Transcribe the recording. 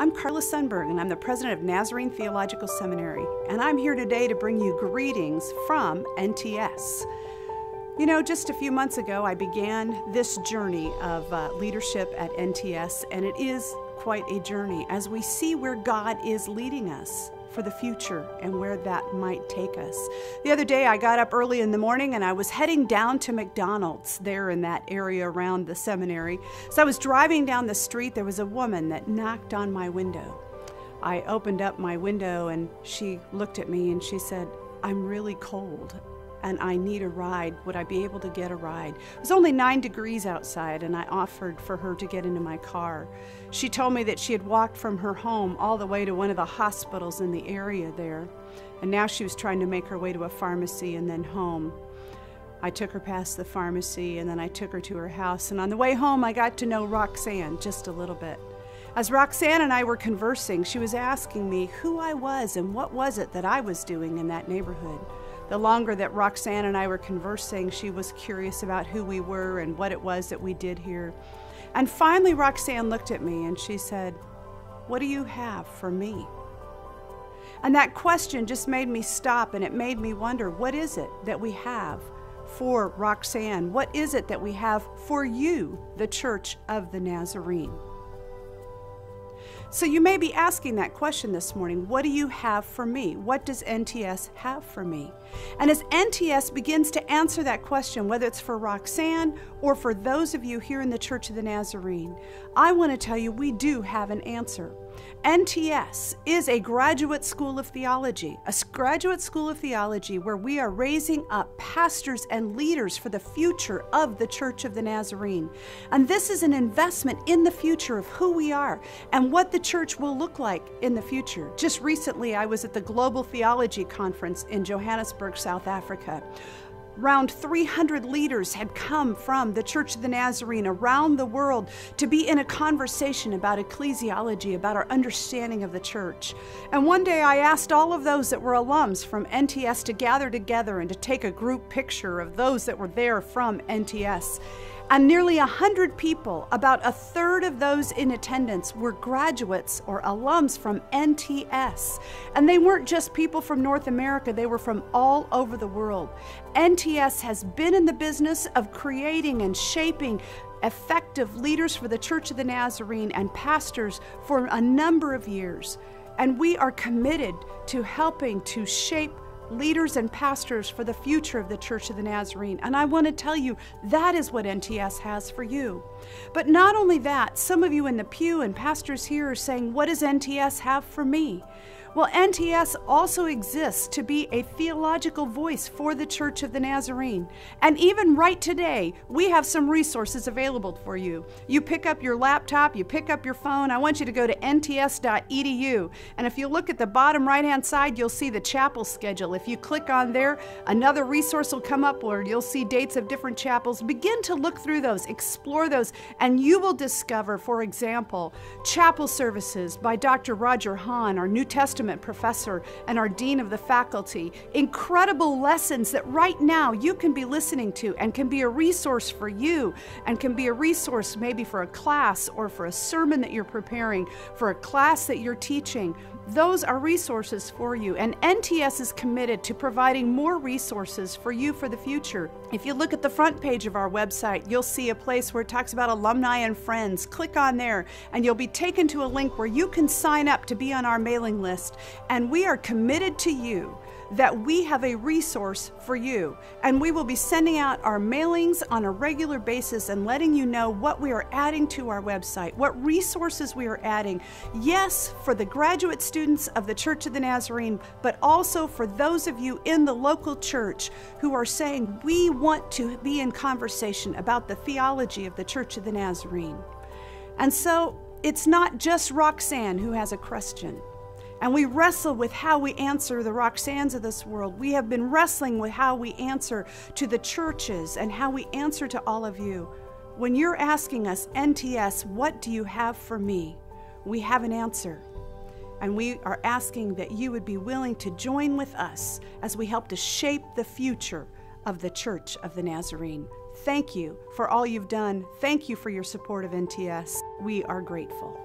I'm Carla Sunberg, and I'm the president of Nazarene Theological Seminary, and I'm here today to bring you greetings from NTS. You know, just a few months ago, I began this journey of leadership at NTS, and it is quite a journey as we see where God is leading us for the future and where that might take us. The other day, I got up early in the morning and I was heading down to McDonald's there in that area around the seminary. So I was driving down the street. There was a woman that knocked on my window. I opened up my window and she looked at me and she said, "I'm really cold and I need a ride. Would I be able to get a ride?" It was only 9 degrees outside, and I offered for her to get into my car. She told me that she had walked from her home all the way to one of the hospitals in the area there, and now she was trying to make her way to a pharmacy and then home. I took her past the pharmacy, and then I took her to her house, and on the way home I got to know Roxanne just a little bit. As Roxanne and I were conversing, she was asking me who I was and what was it that I was doing in that neighborhood. The longer that Roxanne and I were conversing, she was curious about who we were and what it was that we did here. And finally, Roxanne looked at me and she said, "What do you have for me?" And that question just made me stop, and it made me wonder, what is it that we have for Roxanne? What is it that we have for you, the Church of the Nazarene? So you may be asking that question this morning. What do you have for me? What does NTS have for me? And as NTS begins to answer that question, whether it's for Roxanne or for those of you here in the Church of the Nazarene, I want to tell you we do have an answer. NTS is a graduate school of theology, where we are raising up pastors and leaders for the future of the Church of the Nazarene. And this is an investment in the future of who we are and what the church will look like in the future. Just recently, I was at the Global Theology Conference in Johannesburg, South Africa. Around 300 leaders had come from the Church of the Nazarene around the world to be in a conversation about ecclesiology, about our understanding of the church. And one day I asked all of those that were alums from NTS to gather together and to take a group picture of those that were there from NTS. And nearly 100 people, about a third of those in attendance, were graduates or alums from NTS. And they weren't just people from North America, they were from all over the world. NTS has been in the business of creating and shaping effective leaders for the Church of the Nazarene and pastors for a number of years. And we are committed to helping to shape leaders and pastors for the future of the Church of the Nazarene. And I want to tell you, that is what NTS has for you. But not only that, some of you in the pew and pastors here are saying, what does NTS have for me? Well, NTS also exists to be a theological voice for the Church of the Nazarene. And even right today, we have some resources available for you. You pick up your laptop, you pick up your phone. I want you to go to nts.edu. And if you look at the bottom right-hand side, you'll see the chapel schedule. If you click on there, another resource will come up where you'll see dates of different chapels. Begin to look through those, explore those, and you will discover, for example, chapel services by Dr. Roger Hahn, our New Testament professor and our dean of the faculty. Incredible lessons that right now you can be listening to and can be a resource for you and can be a resource maybe for a class or for a sermon that you're preparing, for a class that you're teaching. Those are resources for you, and NTS is committed to providing more resources for you for the future. If you look at the front page of our website, you'll see a place where it talks about alumni and friends. Click on there and you'll be taken to a link where you can sign up to be on our mailing list. And we are committed to you that we have a resource for you. And we will be sending out our mailings on a regular basis and letting you know what we are adding to our website, what resources we are adding. Yes, for the graduate students of the Church of the Nazarene, but also for those of you in the local church who are saying, we want to be in conversation about the theology of the Church of the Nazarene. And so it's not just Roxanne who has a question. And we wrestle with how we answer the Roxannes of this world. We have been wrestling with how we answer to the churches and how we answer to all of you. When you're asking us, NTS, what do you have for me? We have an answer. And we are asking that you would be willing to join with us as we help to shape the future of the Church of the Nazarene. Thank you for all you've done. Thank you for your support of NTS. We are grateful.